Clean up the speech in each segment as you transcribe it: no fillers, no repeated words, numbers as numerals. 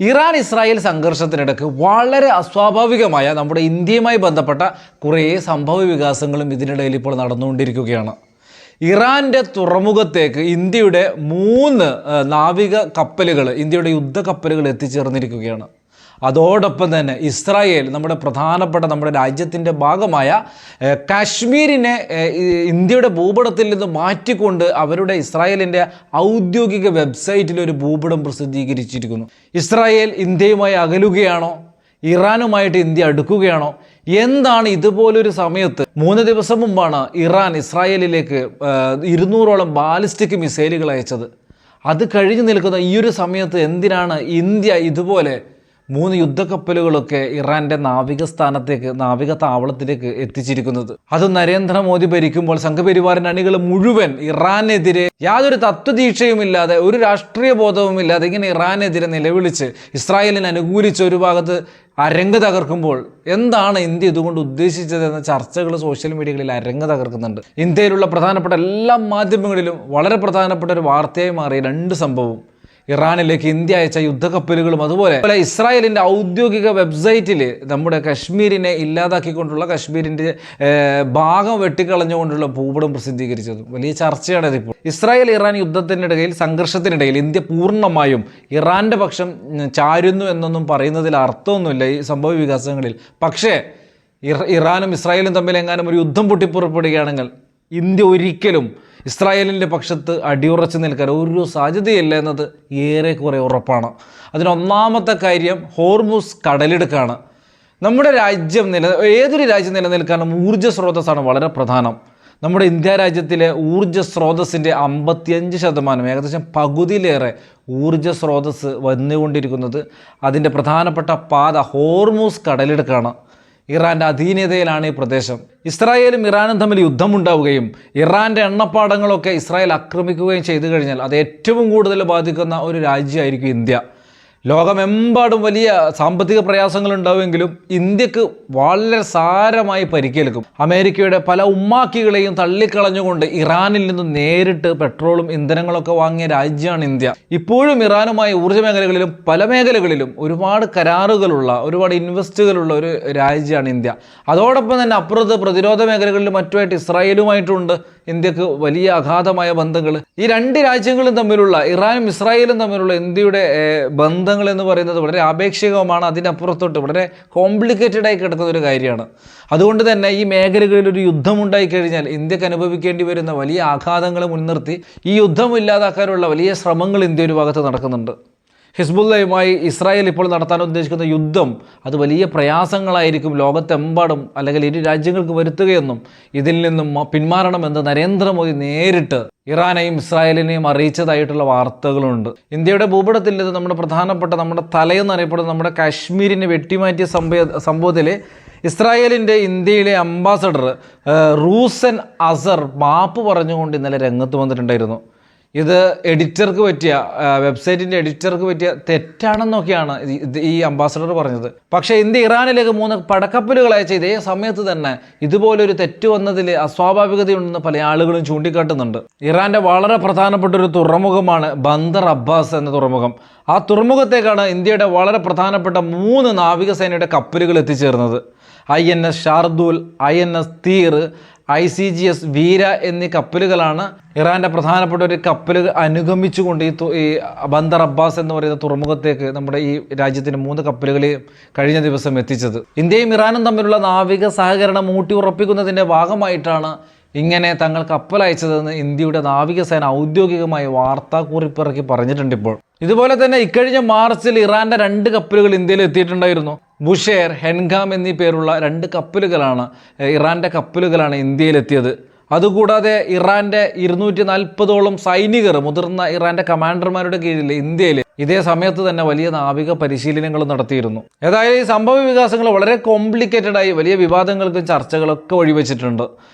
Iran Israel സംഘർഷത്തിനിടയ്ക്ക് വളരെ അസ്വാഭാവികമായ നമ്മുടെ ഇന്ത്യയുമായി ബന്ധപ്പെട്ട കുറേ സംഭവ വികാസങ്ങളും ഇതിനിടയിൽ ഇപ്പോൾ നടന്നുകൊണ്ടിരിക്കുകയാണ്. ഇറാൻ്റെ തുറമുഖത്തേക്ക് ഇന്ത്യയുടെ 3 നാവിക കപ്പലുകൾ, ഇന്ത്യയുടെ യുദ്ധക്കപ്പലുകൾ എത്തിച്ചേർന്നിരിക്കുകയാണ്. അതോടൊപ്പം തന്നെ ഇസ്രായേൽ നമ്മുടെ രാജ്യത്തിൻ്റെ ഭാഗമായ കാശ്മീരിനെ ഇന്ത്യയുടെ ഭൂപടത്തിൽ നിന്ന് മാറ്റിക്കൊണ്ട് അവരുടെ ഇസ്രായേലിൻ്റെ ഔദ്യോഗിക വെബ്സൈറ്റിൽ ഒരു ഭൂപടം പ്രസിദ്ധീകരിച്ചിരിക്കുന്നു. ഇസ്രായേൽ ഇന്ത്യയുമായി അകലുകയാണോ? ഇറാനുമായിട്ട് ഇന്ത്യ അടുക്കുകയാണോ? എന്താണ് ഇതുപോലൊരു സമയത്ത്? 3 ദിവസം മുമ്പാണ് ഇറാൻ ഇസ്രായേലിലേക്ക് 200ഓളം ബാലിസ്റ്റിക് മിസൈലുകൾ അയച്ചത്. അത് കഴിഞ്ഞു നിൽക്കുന്ന ഈ ഒരു സമയത്ത് എന്തിനാണ് ഇന്ത്യ ഇതുപോലെ 3 യുദ്ധക്കപ്പലുകളൊക്കെ ഇറാൻ്റെ നാവിക താവളത്തിലേക്ക് എത്തിച്ചിരിക്കുന്നത്? അത് നരേന്ദ്രമോദി ഭരിക്കുമ്പോൾ സംഘപരിവാറിൻ്റെ അണികൾ മുഴുവൻ ഇറാനെതിരെ യാതൊരു തത്വദീക്ഷയുമില്ലാതെ, ഒരു രാഷ്ട്രീയ ബോധവുമില്ലാതെ ഇങ്ങനെ ഇറാനെതിരെ നിലവിളിച്ച് ഇസ്രായേലിനെ അനുകൂലിച്ച് ഒരു ഭാഗത്ത് അരങ്ങ് തകർക്കുമ്പോൾ എന്താണ് ഇന്ത്യ ഇതുകൊണ്ട് ഉദ്ദേശിച്ചതെന്ന ചർച്ചകൾ സോഷ്യൽ മീഡിയകളിൽ അരങ്ങ് തകർക്കുന്നുണ്ട്. ഇന്ത്യയിലുള്ള പ്രധാനപ്പെട്ട എല്ലാ മാധ്യമങ്ങളിലും വളരെ പ്രധാനപ്പെട്ട ഒരു വാർത്തയായി മാറിയ 2 സംഭവം: ഇറാനിലേക്ക് ഇന്ത്യ അയച്ച യുദ്ധക്കപ്പലുകളും അതുപോലെ ഇസ്രായേലിൻ്റെ ഔദ്യോഗിക വെബ്സൈറ്റിൽ നമ്മുടെ കശ്മീരിനെ ഇല്ലാതാക്കിക്കൊണ്ടുള്ള, കശ്മീരിൻ്റെ ഭാഗം വെട്ടിക്കളഞ്ഞുകൊണ്ടുള്ള ഭൂപടം പ്രസിദ്ധീകരിച്ചതും വലിയ ചർച്ചയാണ് ഇതിപ്പോൾ. ഇസ്രായേൽ ഇറാൻ സംഘർഷത്തിനിടയിൽ ഇന്ത്യ പൂർണ്ണമായും ഇറാൻ്റെ പക്ഷം ചാരുന്നു എന്നൊന്നും പറയുന്നതിൽ അർത്ഥമൊന്നുമില്ല ഈ സംഭവ വികാസങ്ങളിൽ. പക്ഷേ ഇറാനും ഇസ്രായേലും തമ്മിൽ എങ്ങാനും ഒരു യുദ്ധം പൊട്ടിപ്പുറപ്പെടുകയാണെങ്കിൽ ഇന്ത്യ ഒരിക്കലും ഇസ്രായേലിൻ്റെ പക്ഷത്ത് അടിയുറച്ച് നിൽക്കാൻ ഒരു സാധ്യതയില്ല എന്നത് ഏറെക്കുറെ ഉറപ്പാണ്. അതിനൊന്നാമത്തെ കാര്യം ഹോർമുസ് കടലിടുക്കാണ്. നമ്മുടെ രാജ്യം ഏതൊരു രാജ്യം നിലനിൽക്കാനും ഊർജ്ജ സ്രോതസ്സാണ് വളരെ പ്രധാനം. നമ്മുടെ ഇന്ത്യ രാജ്യത്തിലെ ഊർജ്ജ സ്രോതസ്സിൻ്റെ 55%, ഏകദേശം പകുതിയിലേറെ ഊർജ്ജ സ്രോതസ്സ് വന്നുകൊണ്ടിരിക്കുന്നത് അതിൻ്റെ പ്രധാനപ്പെട്ട പാത ഹോർമുസ് കടലിടുക്കാണ്. ഇറാൻ്റെ അധീനതയിലാണ് ഈ പ്രദേശം. ഇസ്രായേലും ഇറാനും തമ്മിൽ യുദ്ധമുണ്ടാവുകയും ഇറാൻ്റെ എണ്ണപ്പാടങ്ങളൊക്കെ ഇസ്രായേൽ ആക്രമിക്കുകയും ചെയ്തു കഴിഞ്ഞാൽ അത് ഏറ്റവും കൂടുതൽ ബാധിക്കുന്ന ഒരു രാജ്യമായിരിക്കും ഇന്ത്യ. ലോകമെമ്പാടും വലിയ സാമ്പത്തിക പ്രയാസങ്ങൾ ഉണ്ടാവുമെങ്കിലും ഇന്ത്യക്ക് വളരെ സാരമായി പരിക്കേൽക്കും. അമേരിക്കയുടെ പല ഉമ്മാക്കികളെയും തള്ളിക്കളഞ്ഞുകൊണ്ട് ഇറാനിൽ നിന്ന് നേരിട്ട് പെട്രോളും ഇന്ധനങ്ങളൊക്കെ വാങ്ങിയ രാജ്യമാണ് ഇന്ത്യ. ഇപ്പോഴും ഇറാനുമായി ഊർജ്ജ മേഖലകളിലും പല മേഖലകളിലും ഒരുപാട് കരാറുകളുള്ള, ഒരുപാട് ഇൻവെസ്റ്റുകളുള്ള ഒരു രാജ്യമാണ് ഇന്ത്യ. അതോടൊപ്പം തന്നെ അപ്പുറത്ത് പ്രതിരോധ മേഖലകളിലും മറ്റുമായിട്ട് ഇസ്രായേലുമായിട്ടുണ്ട് ഇന്ത്യക്ക് വലിയ അഗാധമായ ബന്ധങ്ങൾ. ഈ 2 രാജ്യങ്ങളും തമ്മിലുള്ള, ഇറാനും ഇസ്രായേലും തമ്മിലുള്ള ഇന്ത്യയുടെ ബന്ധങ്ങൾ എന്ന് പറയുന്നത് വളരെ ആപേക്ഷികമാണ്. അതിനപ്പുറത്തോട്ട് വളരെ കോംപ്ലിക്കേറ്റഡ് ആയി കിടക്കുന്ന ഒരു കാര്യമാണ്. അതുകൊണ്ട് തന്നെ ഈ മേഖലകളിൽ ഒരു യുദ്ധമുണ്ടായി കഴിഞ്ഞാൽ ഇന്ത്യക്ക് അനുഭവിക്കേണ്ടി വരുന്ന വലിയ ആഘാതങ്ങൾ മുൻനിർത്തി ഈ യുദ്ധം ഇല്ലാതാക്കാനുള്ള വലിയ ശ്രമങ്ങൾ ഇന്ത്യ ഒരു ഭാഗത്ത് നടക്കുന്നുണ്ട്. ഹിസ്ബുള്ളയുമായി ഇസ്രായേൽ ഇപ്പോൾ നടത്താൻ ഉദ്ദേശിക്കുന്ന യുദ്ധം അത് വലിയ പ്രയാസങ്ങളായിരിക്കും ലോകത്തെമ്പാടും, അല്ലെങ്കിൽ ഇരു രാജ്യങ്ങൾക്ക് വരുത്തുകയെന്നും ഇതിൽ നിന്നും പിന്മാറണമെന്ന് നരേന്ദ്രമോദി നേരിട്ട് ഇറാനെയും ഇസ്രായേലിനെയും അറിയിച്ചതായിട്ടുള്ള വാർത്തകളുണ്ട്. ഇന്ത്യയുടെ ഭൂപടത്തിൽ നിന്ന് നമ്മുടെ തലയെന്നറിയപ്പെടുന്ന നമ്മുടെ കാശ്മീരിനെ വെട്ടിമാറ്റിയ സംഭവത്തിൽ ഇസ്രായേലിൻ്റെ ഇന്ത്യയിലെ അംബാസഡർ റൂസൻ അസർ മാപ്പ് പറഞ്ഞുകൊണ്ട് ഇന്നലെ രംഗത്ത് വന്നിട്ടുണ്ടായിരുന്നു. ഇത് വെബ്സൈറ്റിൻ്റെ എഡിറ്റർക്ക് പറ്റിയ തെറ്റാണെന്നൊക്കെയാണ് ഈ അംബാസഡർ പറഞ്ഞത്. പക്ഷേ ഇന്ത്യ ഇറാനിലേക്ക് 3 പടക്കപ്പലുകൾ അയച്ച ഇതേ സമയത്ത് തന്നെ ഇതുപോലൊരു തെറ്റ് വന്നതിൽ അസ്വാഭാവികതയുണ്ടെന്ന് പല ആളുകളും ചൂണ്ടിക്കാട്ടുന്നുണ്ട്. ഇറാൻ്റെ വളരെ പ്രധാനപ്പെട്ട ഒരു തുറമുഖമാണ് ബന്ദർ അബ്ബാസ് എന്ന തുറമുഖം. ആ തുറമുഖത്തേക്കാണ് ഇന്ത്യയുടെ വളരെ പ്രധാനപ്പെട്ട 3 നാവികസേനയുടെ കപ്പലുകൾ എത്തിച്ചേർന്നത്. INS ഷാർദൂൽ, INS തീർ, ICGS വീര എന്നീ കപ്പലുകളാണ് ഇറാൻ്റെ പ്രധാനപ്പെട്ട ഒരു കപ്പൽ അനുഗമിച്ചുകൊണ്ട് ഈ ബന്ദർ അബ്ബാസ് എന്ന് പറയുന്ന തുറമുഖത്തേക്ക് നമ്മുടെ ഈ രാജ്യത്തിന് 3 കപ്പലുകൾ കഴിഞ്ഞ ദിവസം എത്തിച്ചത്. ഇന്ത്യയും ഇറാനും തമ്മിലുള്ള നാവിക സഹകരണം ഊട്ടിയുറപ്പിക്കുന്നതിൻ്റെ ഭാഗമായിട്ടാണ് ഇങ്ങനെ തങ്ങൾ കപ്പലയച്ചതെന്ന് ഇന്ത്യയുടെ നാവികസേന ഔദ്യോഗികമായി വാർത്താക്കുറിപ്പിറക്കി പറഞ്ഞിട്ടുണ്ട്. ഇപ്പോൾ ഇതുപോലെ തന്നെ ഇക്കഴിഞ്ഞ മാർച്ചിൽ ഇറാൻ്റെ 2 കപ്പലുകൾ ഇന്ത്യയിൽ എത്തിയിട്ടുണ്ടായിരുന്നു. ബുഷേർ, ഹെൻഗാം എന്നീ പേരുള്ള 2 കപ്പലുകളാണ്, ഇറാൻ്റെ കപ്പലുകളാണ് ഇന്ത്യയിലെത്തിയത്. അതുകൂടാതെ ഇറാൻ്റെ 240ഓളം സൈനികർ, മുതിർന്ന ഇറാൻ്റെ കമാൻഡർമാരുടെ കീഴിൽ ഇന്ത്യയിൽ ഇതേ സമയത്ത് തന്നെ വലിയ നാവിക പരിശീലനങ്ങൾ നടത്തിയിരുന്നു. ഏതായാലും ഈ സംഭവ വികാസങ്ങൾ വളരെ കോംപ്ലിക്കേറ്റഡായി വലിയ വിവാദങ്ങൾക്കും ചർച്ചകളൊക്കെ വഴിവെച്ചിട്ടുണ്ട്.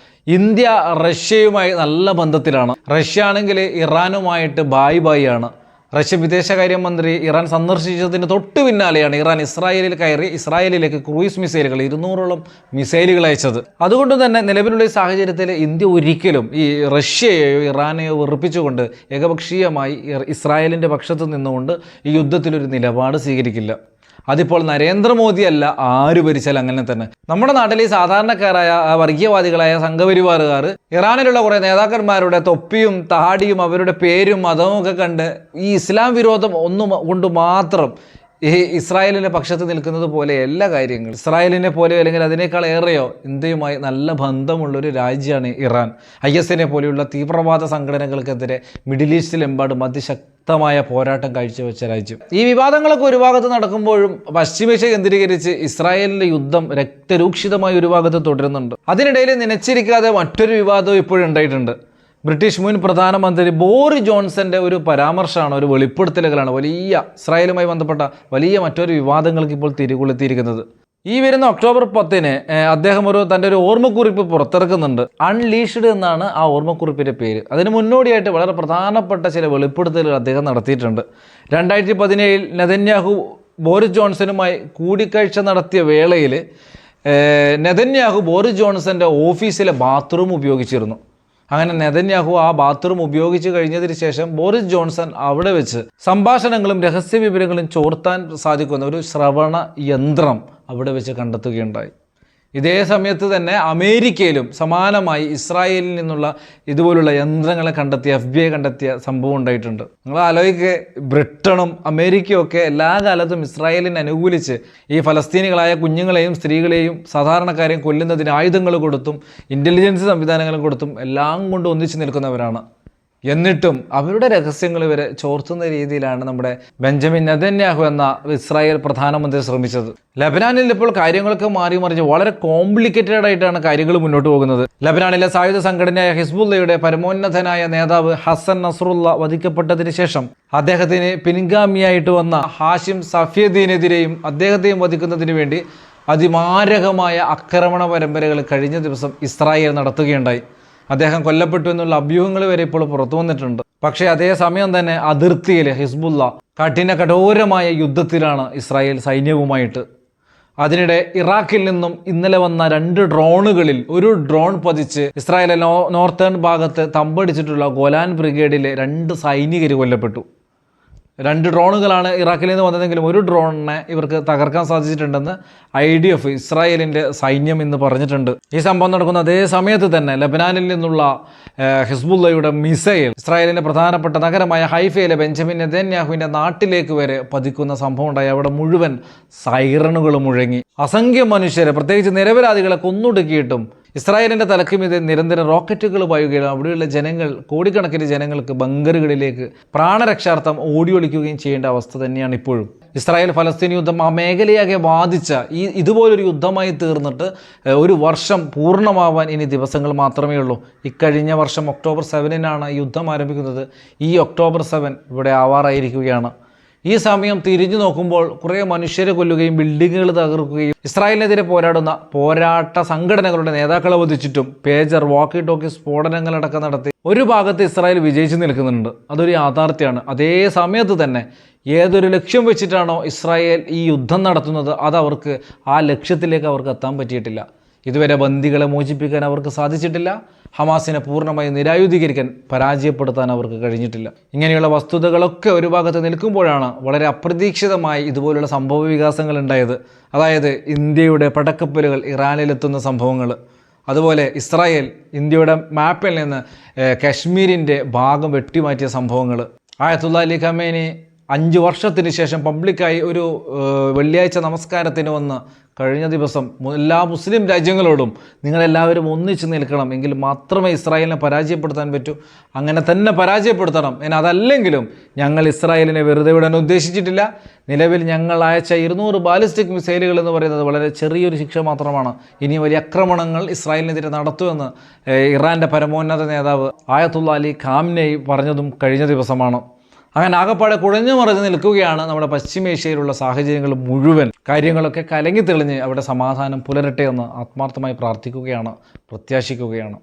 ഇന്ത്യ റഷ്യയുമായി നല്ല ബന്ധത്തിലാണ്. റഷ്യ ആണെങ്കിൽ ഇറാനുമായിട്ട് ബായ് ആണ്. റഷ്യൻ വിദേശകാര്യമന്ത്രി ഇറാൻ സന്ദർശിച്ചതിന് തൊട്ട് പിന്നാലെയാണ് ഇറാൻ ഇസ്രായേലിൽ കയറി ഇസ്രായേലിലേക്ക് ക്രൂയിസ് മിസൈലുകൾ 200ഓളം മിസൈലുകൾ അയച്ചത്. അതുകൊണ്ട് തന്നെ നിലവിലുള്ള ഈ സാഹചര്യത്തിൽ ഇന്ത്യ ഒരിക്കലും ഈ റഷ്യയെയോ ഇറാനെയോ വെറുപ്പിച്ചുകൊണ്ട് ഏകപക്ഷീയമായി ഇസ്രായേലിൻ്റെ പക്ഷത്ത് നിന്നുകൊണ്ട് ഈ യുദ്ധത്തിലൊരു നിലപാട് സ്വീകരിക്കില്ല. അതിപ്പോൾ നരേന്ദ്രമോദി അല്ല, ആര് ഭരിച്ചാൽ അങ്ങനെ തന്നെ. നമ്മുടെ നാട്ടിൽ ഈ സാധാരണക്കാരായ വർഗീയവാദികളായ സംഘപരിവാറുകാർ ഇറാനിലുള്ള കുറേ നേതാക്കന്മാരുടെ തൊപ്പിയും താടിയും അവരുടെ പേരും മതവും ഒക്കെ കണ്ട് ഈ ഇസ്ലാം വിരോധം ഒന്നും കൊണ്ട് മാത്രം ഈ ഇസ്രായേലിൻ്റെ പക്ഷത്ത് നിൽക്കുന്നത് പോലെ എല്ലാ കാര്യങ്ങളും ഇസ്രായേലിനെ പോലെയോ അല്ലെങ്കിൽ അതിനേക്കാൾ ഏറെയോ ഇന്ത്യയുമായി നല്ല ബന്ധമുള്ളൊരു രാജ്യമാണ് ഇറാൻ. IS പോലെയുള്ള തീവ്രവാദ സംഘടനകൾക്കെതിരെ മിഡിൽ ഈസ്റ്റിലെമ്പാടും അതിശക്തമായ പോരാട്ടം കാഴ്ചവെച്ച രാജ്യം. ഈ വിവാദങ്ങളൊക്കെ ഒരു ഭാഗത്ത് നടക്കുമ്പോഴും പശ്ചിമേഷ്യ കേന്ദ്രീകരിച്ച് ഇസ്രായേലിൻ്റെ യുദ്ധം രക്തരൂക്ഷിതമായ ഒരു ഭാഗത്ത് തുടരുന്നുണ്ട്. അതിനിടയിൽ നനച്ചിരിക്കാതെ മറ്റൊരു വിവാദവും ഇപ്പോഴും ഉണ്ടായിട്ടുണ്ട്. ബ്രിട്ടീഷ് മുൻ പ്രധാനമന്ത്രി ബോറിസ് ജോൺസന്റെ ഒരു പരാമർശമാണ്, ഒരു വെളിപ്പെടുത്തലുകളാണ് വലിയ ഇസ്രായേലുമായി ബന്ധപ്പെട്ട വലിയ മറ്റൊരു വിവാദങ്ങൾക്ക് ഇപ്പോൾ തിരികൊളുത്തിയിരിക്കുന്നത്. ഈ വരുന്ന ഒക്ടോബർ 10 അദ്ദേഹം തൻ്റെ ഒരു ഓർമ്മക്കുറിപ്പ് പുറത്തിറക്കുന്നുണ്ട്. അൺലീഷ്ഡ് എന്നാണ് ആ ഓർമ്മക്കുറിപ്പിൻ്റെ പേര്. അതിന് മുന്നോടിയായിട്ട് വളരെ പ്രധാനപ്പെട്ട ചില വെളിപ്പെടുത്തലുകൾ അദ്ദേഹം നടത്തിയിട്ടുണ്ട്. 2017 നെതന്യാഹു ബോറിസ് ജോൺസണുമായി കൂടിക്കാഴ്ച നടത്തിയ വേളയിൽ നെതന്യാഹു ബോറിസ് ജോൺസന്റെ ഓഫീസിലെ ബാത്റൂം ഉപയോഗിച്ചിരുന്നു. അങ്ങനെ നെതന്യാഹു ആ ബാത്റൂം ഉപയോഗിച്ച് കഴിഞ്ഞതിന് ശേഷം ബോറിസ് ജോൺസൺ അവിടെ വെച്ച് സംഭാഷണങ്ങളും രഹസ്യ വിവരങ്ങളും ചോർത്താൻ സാധിക്കുന്ന ഒരു ശ്രവണ യന്ത്രം അവിടെ വെച്ച് കണ്ടെത്തുകയുണ്ടായി. ഇതേ സമയത്ത് തന്നെ അമേരിക്കയിലും സമാനമായി ഇസ്രായേലിൽ നിന്നുള്ള ഇതുപോലുള്ള യന്ത്രങ്ങളെ കണ്ടെത്തിയ FBI കണ്ടെത്തിയ സംഭവം ഉണ്ടായിട്ടുണ്ട്. നിങ്ങൾ ആലോചിക്കുക, ബ്രിട്ടനും അമേരിക്കയും ഒക്കെ എല്ലാ കാലത്തും ഇസ്രായേലിനെ അനുകൂലിച്ച് ഈ ഫലസ്തീനികളായ കുഞ്ഞുങ്ങളെയും സ്ത്രീകളെയും സാധാരണക്കാരെയും കൊല്ലുന്നതിന് ആയുധങ്ങൾ കൊടുത്തും ഇൻ്റലിജൻസ് സംവിധാനങ്ങളും കൊടുത്തും എല്ലാം കൊണ്ട് ഒന്നിച്ചു നിൽക്കുന്നവരാണ്. എന്നിട്ടും അവരുടെ രഹസ്യങ്ങൾ വരെ ചോർത്തുന്ന രീതിയിലാണ് നമ്മുടെ ബെഞ്ചമിൻ നെതന്യാഹു എന്ന ഇസ്രായേൽ പ്രധാനമന്ത്രി ശ്രമിച്ചത്. ലബനാനിൽ ഇപ്പോൾ കാര്യങ്ങളൊക്കെ മാറി മറിഞ്ഞ് വളരെ കോംപ്ലിക്കേറ്റഡ് ആയിട്ടാണ് കാര്യങ്ങൾ മുന്നോട്ട് പോകുന്നത്. ലബനാനിലെ സായുധ സംഘടനയായ ഹിസ്ബുള്ളയുടെ പരമോന്നതനായ നേതാവ് ഹസൻ നസ്രുള്ള വധിക്കപ്പെട്ടതിന് ശേഷം അദ്ദേഹത്തിന് പിൻഗാമിയായിട്ട് വന്ന ഹാഷിം സഫിയദ്ദീനെതിരെയും അദ്ദേഹത്തെയും വധിക്കുന്നതിന് വേണ്ടി അതിമാരകമായ ആക്രമണ പരമ്പരകൾ കഴിഞ്ഞ ദിവസം ഇസ്രായേൽ നടത്തുകയുണ്ടായി. അദ്ദേഹം കൊല്ലപ്പെട്ടു എന്നുള്ള അഭ്യൂഹങ്ങൾ വരെ ഇപ്പോൾ പുറത്തു വന്നിട്ടുണ്ട്. പക്ഷേ അതേ സമയം തന്നെ അതിർത്തിയിൽ ഹിസ്ബുള്ള കഠോരമായ യുദ്ധത്തിലാണ് ഇസ്രായേൽ സൈന്യവുമായിട്ട്. അതിനിടെ ഇറാഖിൽ നിന്നും ഇന്നലെ വന്ന 2 ഡ്രോണുകളിൽ ഒരു ഡ്രോൺ പതിച്ച് ഇസ്രായേലിലെ നോർത്തേൺ ഭാഗത്ത് തമ്പടിച്ചിട്ടുള്ള ഗോലാൻ ബ്രിഗേഡിലെ 2 സൈനികർ കൊല്ലപ്പെട്ടു. 2 ഡ്രോണുകളാണ് ഇറാഖിൽ നിന്ന് വന്നതെങ്കിലും ഒരു ഡ്രോണിനെ ഇവർക്ക് തകർക്കാൻ സാധിച്ചിട്ടുണ്ടെന്ന് IDF ഇസ്രായേലിൻ്റെ സൈന്യം ഇന്ന് പറഞ്ഞിട്ടുണ്ട്. ഈ സംഭവം നടക്കുന്ന അതേ സമയത്ത് തന്നെ ലബനാനിൽ നിന്നുള്ള ഹിസ്ബുള്ളയുടെ മിസൈൽ ഇസ്രായേലിൻ്റെ പ്രധാനപ്പെട്ട നഗരമായ ഹൈഫയിലെ ബെഞ്ചമിൻ നെതന്യാഹുവിൻ്റെ നാട്ടിലേക്ക് വരെ പതിക്കുന്ന സംഭവം ഉണ്ടായി. അവിടെ മുഴുവൻ സൈറണുകൾ മുഴങ്ങി. അസംഖ്യം മനുഷ്യരെ, പ്രത്യേകിച്ച് നിരപരാധികളെ കൊന്നൊടുക്കിയിട്ടും ഇസ്രായേലിൻ്റെ തലക്കുമീതെ നിരന്തരം റോക്കറ്റുകൾ പായുകയും അവിടെയുള്ള ജനങ്ങൾ, കോടിക്കണക്കിന് ജനങ്ങൾക്ക് ബങ്കറുകളിലേക്ക് പ്രാണരക്ഷാർത്ഥം ഓടിയൊളിക്കുകയും ചെയ്യേണ്ട അവസ്ഥ തന്നെയാണ് ഇപ്പോഴും. ഇസ്രായേൽ ഫലസ്തീൻ യുദ്ധം ആ മേഖലയാകെ ബാധിച്ച ഇതുപോലൊരു യുദ്ധമായി തീർന്നിട്ട് 1 വർഷം പൂർണ്ണമാവാൻ ഇനി ദിവസങ്ങൾ മാത്രമേ ഉള്ളൂ. ഇക്കഴിഞ്ഞ വർഷം ഒക്ടോബർ 7 യുദ്ധം ആരംഭിക്കുന്നത്. ഈ ഒക്ടോബർ 7 ഇവിടെ ആവാറായിരിക്കുകയാണ്. ഈ സമയം തിരിഞ്ഞു നോക്കുമ്പോൾ കുറേ മനുഷ്യരെ കൊല്ലുകയും ബിൽഡിങ്ങുകൾ തകർക്കുകയും ഇസ്രായേലിനെതിരെ പോരാടുന്ന പോരാട്ട സംഘടനകളുടെ നേതാക്കളെ വധിച്ചിട്ടും പേജർ, വാക്കി ടോക്കി സ്ഫോടനങ്ങളടക്കം നടത്തി ഒരു ഭാഗത്ത് ഇസ്രായേൽ വിജയിച്ചു നിൽക്കുന്നുണ്ട്. അതൊരു യാഥാർത്ഥ്യമാണ്. അതേ സമയത്ത് തന്നെ ഏതൊരു ലക്ഷ്യം വെച്ചിട്ടാണോ ഇസ്രായേൽ ഈ യുദ്ധം നടത്തുന്നത് അതവർക്ക് ആ ലക്ഷ്യത്തിലേക്ക് അവർക്ക് എത്താൻ പറ്റിയിട്ടില്ല. ഇതുവരെ ബന്ദികളെ മോചിപ്പിക്കാൻ അവർക്ക് സാധിച്ചിട്ടില്ല. ഹമാസിനെ പൂർണ്ണമായി നിരായുധീകരിക്കാൻ, പരാജയപ്പെടുത്താൻ അവർക്ക് കഴിഞ്ഞിട്ടില്ല. ഇങ്ങനെയുള്ള വസ്തുതകളൊക്കെ ഒരു ഭാഗത്ത് നിൽക്കുമ്പോഴാണ് വളരെ അപ്രതീക്ഷിതമായി ഇതുപോലുള്ള സംഭവ വികാസങ്ങൾ ഉണ്ടായത്. അതായത് ഇന്ത്യയുടെ പടക്കപ്പലുകൾ ഇറാനിലെത്തുന്ന സംഭവങ്ങൾ, അതുപോലെ ഇസ്രായേൽ ഇന്ത്യയുടെ മാപ്പിൽ നിന്ന് കശ്മീരിൻ്റെ ഭാഗം വെട്ടിമാറ്റിയ സംഭവങ്ങൾ, ആയത്തുള്ള അലി ഖമേനി 5 വർഷത്തിന് ശേഷം പബ്ലിക്കായി ഒരു വെള്ളിയാഴ്ച നമസ്കാരത്തിന് വന്ന് കഴിഞ്ഞ ദിവസം എല്ലാ മുസ്ലിം രാജ്യങ്ങളോടും നിങ്ങളെല്ലാവരും ഒന്നിച്ച് നിൽക്കണം, എങ്കിൽ മാത്രമേ ഇസ്രായേലിനെ പരാജയപ്പെടുത്താൻ പറ്റൂ, അങ്ങനെ തന്നെ പരാജയപ്പെടുത്തണം. അതല്ലെങ്കിലും ഞങ്ങൾ ഇസ്രായേലിനെ വെറുതെ വിടാൻ ഉദ്ദേശിച്ചിട്ടില്ല. നിലവിൽ ഞങ്ങൾ അയച്ച 200 ബാലിസ്റ്റിക് മിസൈലുകൾ എന്ന് പറയുന്നത് വളരെ ചെറിയൊരു ശിക്ഷ മാത്രമാണ്. ഇനി വലിയ ആക്രമണങ്ങൾ ഇസ്രായേലിനെതിരെ നടത്തുമെന്ന് ഇറാൻ്റെ പരമോന്നത നേതാവ് ആയത്തുള്ള അലി ഖാംനെയി പറഞ്ഞതും കഴിഞ്ഞ ദിവസമാണ്. അങ്ങനെ ആകപ്പാടെ കുഴഞ്ഞു മറിഞ്ഞ് നിൽക്കുകയാണ് നമ്മുടെ പശ്ചിമേഷ്യയിലുള്ള സാഹചര്യങ്ങൾ മുഴുവൻ. കാര്യങ്ങളൊക്കെ കലങ്ങി തെളിഞ്ഞ് അവിടെ സമാധാനം പുലരട്ടെ എന്ന് ആത്മാർത്ഥമായി പ്രാർത്ഥിക്കുകയാണ്, പ്രത്യാശിക്കുകയാണ്.